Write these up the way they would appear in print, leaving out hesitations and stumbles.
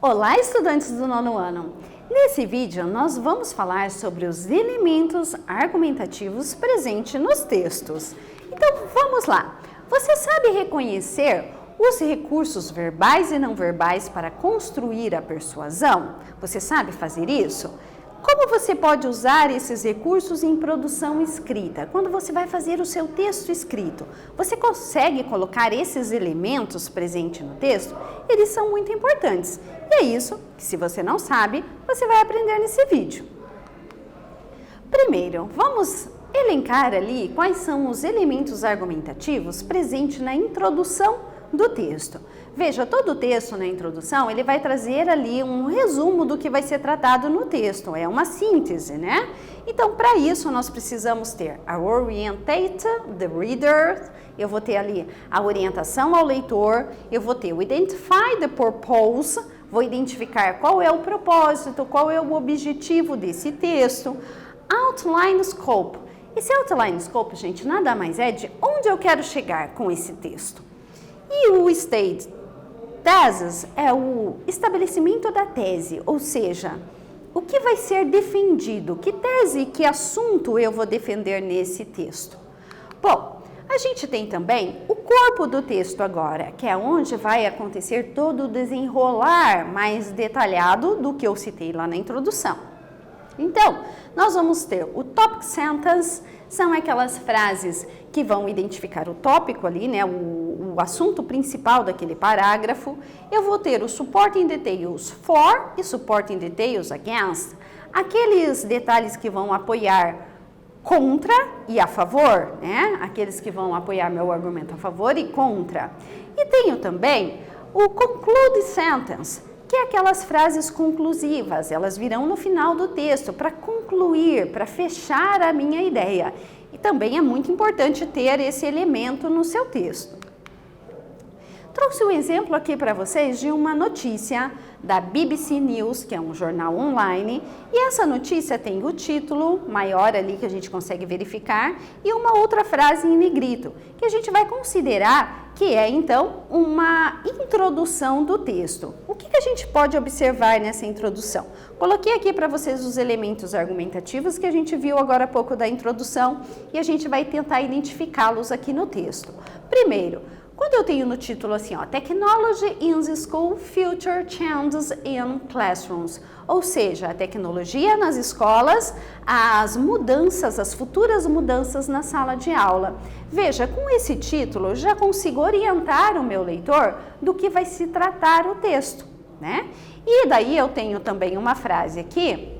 Olá, estudantes do nono ano! Nesse vídeo, nós vamos falar sobre os elementos argumentativos presentes nos textos. Então, vamos lá! Você sabe reconhecer os recursos verbais e não verbais para construir a persuasão? Você sabe fazer isso? Como você pode usar esses recursos em produção escrita? Quando você vai fazer o seu texto escrito, você consegue colocar esses elementos presentes no texto? Eles são muito importantes. E é isso que, se você não sabe, você vai aprender nesse vídeo. Primeiro, vamos elencar ali quais são os elementos argumentativos presentes na introdução do texto. Veja, todo o texto na introdução, ele vai trazer ali um resumo do que vai ser tratado no texto, é uma síntese, né? Então, para isso, nós precisamos ter a orientate the reader, eu vou ter ali a orientação ao leitor, eu vou ter o identify the purpose, vou identificar qual é o propósito, qual é o objetivo desse texto, outline scope. Esse outline scope, gente, nada mais é de onde eu quero chegar com esse texto. E o state thesis é o estabelecimento da tese, ou seja, o que vai ser defendido, que tese, que assunto eu vou defender nesse texto. Bom, a gente tem também o corpo do texto agora, que é onde vai acontecer todo o desenrolar mais detalhado do que eu citei lá na introdução. Então, nós vamos ter o topic sentence, são aquelas frases que vão identificar o tópico ali, né, o assunto principal daquele parágrafo. Eu vou ter o supporting details for e supporting details against, aqueles detalhes que vão apoiar contra e a favor, né, aqueles que vão apoiar meu argumento a favor e contra. E tenho também o conclude sentence, que é aquelas frases conclusivas, elas virão no final do texto para concluir, para fechar a minha ideia. E também é muito importante ter esse elemento no seu texto. Trouxe um exemplo aqui para vocês de uma notícia da BBC News, que é um jornal online, e essa notícia tem o título maior ali que a gente consegue verificar e uma outra frase em negrito, que a gente vai considerar que é então uma introdução do texto. O que a gente pode observar nessa introdução? Coloquei aqui para vocês os elementos argumentativos que a gente viu agora há pouco da introdução e a gente vai tentar identificá-los aqui no texto. Primeiro, quando eu tenho no título assim, ó, Technology in the School, Future Changes in Classrooms, ou seja, a tecnologia nas escolas, as mudanças, as futuras mudanças na sala de aula. Veja, com esse título eu já consigo orientar o meu leitor do que vai se tratar o texto, né? E daí eu tenho também uma frase aqui,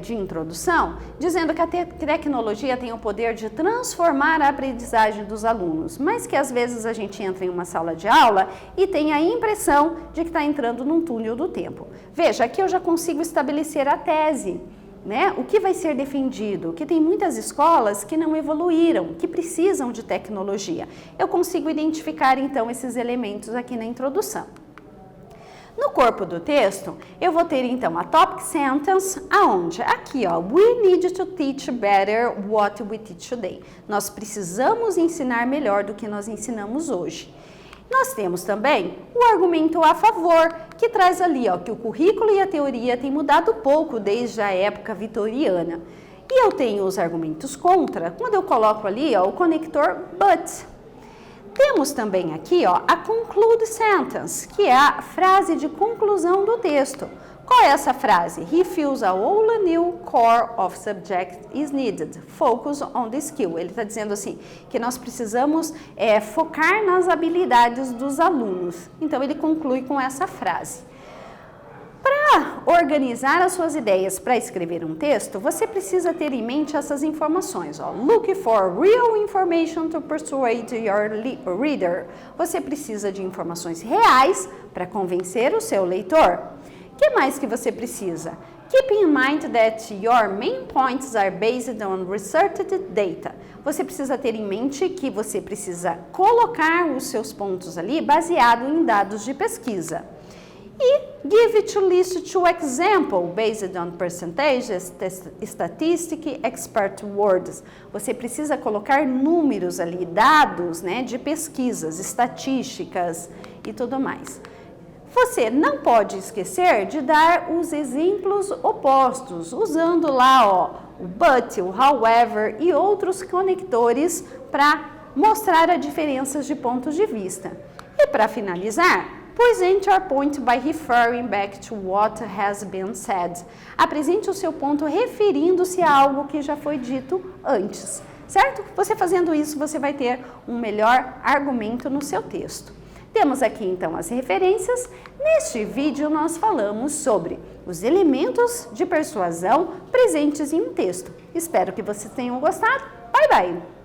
de introdução, dizendo que a tecnologia tem o poder de transformar a aprendizagem dos alunos, mas que às vezes a gente entra em uma sala de aula e tem a impressão de que está entrando num túnel do tempo. Veja, aqui eu já consigo estabelecer a tese, né? O que vai ser defendido, que tem muitas escolas que não evoluíram, que precisam de tecnologia. Eu consigo identificar então esses elementos aqui na introdução. No corpo do texto, eu vou ter então a topic sentence, aonde? Aqui, ó, we need to teach better what we teach today. Nós precisamos ensinar melhor do que nós ensinamos hoje. Nós temos também o argumento a favor, que traz ali, ó, que o currículo e a teoria têm mudado pouco desde a época vitoriana. E eu tenho os argumentos contra, quando eu coloco ali, ó, o conector but. Temos também aqui, ó, a conclude sentence, que é a frase de conclusão do texto. Qual é essa frase? He feels a whole new core of subject is needed. Focus on the skill. Ele está dizendo assim, que nós precisamos focar nas habilidades dos alunos. Então, ele conclui com essa frase. Para organizar as suas ideias para escrever um texto, você precisa ter em mente essas informações. Ó. Look for real information to persuade your reader. Você precisa de informações reais para convencer o seu leitor. O que mais que você precisa? Keep in mind that your main points are based on researched data. Você precisa ter em mente que você precisa colocar os seus pontos ali baseado em dados de pesquisa. E give to list to example based on percentages, statistic, expert words. Você precisa colocar números ali, dados, né, de pesquisas, estatísticas e tudo mais. Você não pode esquecer de dar os exemplos opostos, usando lá o but, o however e outros conectores para mostrar as diferenças de pontos de vista. E para finalizar, present your point by referring back to what has been said. Apresente o seu ponto referindo-se a algo que já foi dito antes, certo? Você fazendo isso, você vai ter um melhor argumento no seu texto. Temos aqui então as referências. Neste vídeo nós falamos sobre os elementos de persuasão presentes em um texto. Espero que vocês tenham gostado. Bye, bye!